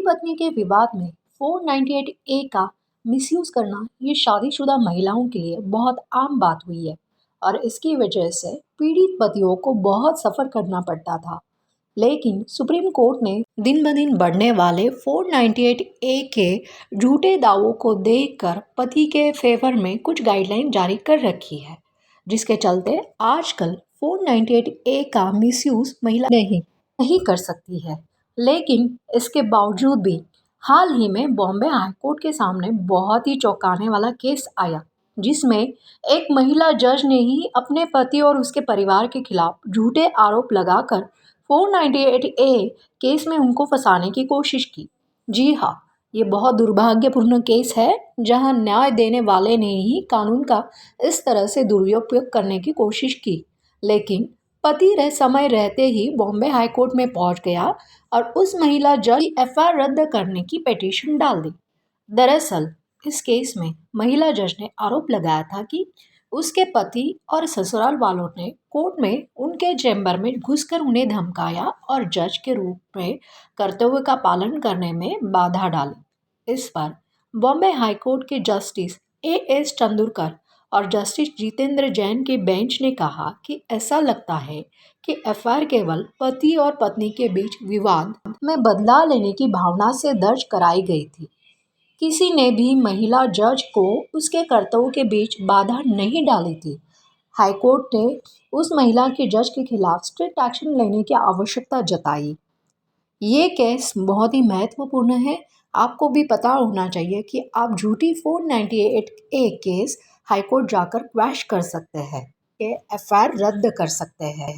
पत्नी के विवाद में 498 ए का मिसयूज करना ये शादीशुदा महिलाओं के लिए बहुत आम बात हुई है और इसकी वजह से पीड़ित पतियों को बहुत सफ़र करना पड़ता था। लेकिन सुप्रीम कोर्ट ने दिन ब दिन बढ़ने वाले 498 ए के झूठे दावों को देखकर पति के फेवर में कुछ गाइडलाइन जारी कर रखी है, जिसके चलते आजकल 498 ए का मिसयूज महिला नहीं कर सकती है। लेकिन इसके बावजूद भी हाल ही में बॉम्बे हाईकोर्ट के सामने बहुत ही चौंकाने वाला केस आया, जिसमें एक महिला जज ने ही अपने पति और उसके परिवार के खिलाफ झूठे आरोप लगाकर 498 ए केस में उनको फंसाने की कोशिश की। जी हाँ, ये बहुत दुर्भाग्यपूर्ण केस है जहां न्याय देने वाले ने ही कानून का इस तरह से दुरुपयोग करने की कोशिश की। लेकिन पति समय रहते ही बॉम्बे हाईकोर्ट में पहुंच गया और उस महिला जज की एफआईआर रद्द करने की पिटीशन डाल दी। दरअसल इस केस में महिला जज ने आरोप लगाया था कि उसके पति और ससुराल वालों ने कोर्ट में उनके चैम्बर में घुसकर उन्हें धमकाया और जज के रूप में कर्तव्य का पालन करने में बाधा डाली। इस पर बॉम्बे हाईकोर्ट के जस्टिस एएस चंदूरकर और जस्टिस जितेंद्र जैन की बेंच ने कहा कि ऐसा लगता है कि एफआईआर केवल पति और पत्नी के बीच विवाद में बदलाव लेने की भावना से दर्ज कराई गई थी। किसी ने भी महिला जज को उसके कर्तव्यों के बीच बाधा नहीं डाली थी। हाईकोर्ट ने उस महिला के जज के खिलाफ स्ट्रिक्ट एक्शन लेने की आवश्यकता जताई। ये केस बहुत ही महत्वपूर्ण है। आपको भी पता होना चाहिए कि आप झूठी 498 ए केस हाईकोर्ट जाकर क्वैश कर सकते हैं, एफआईआर रद्द कर सकते हैं।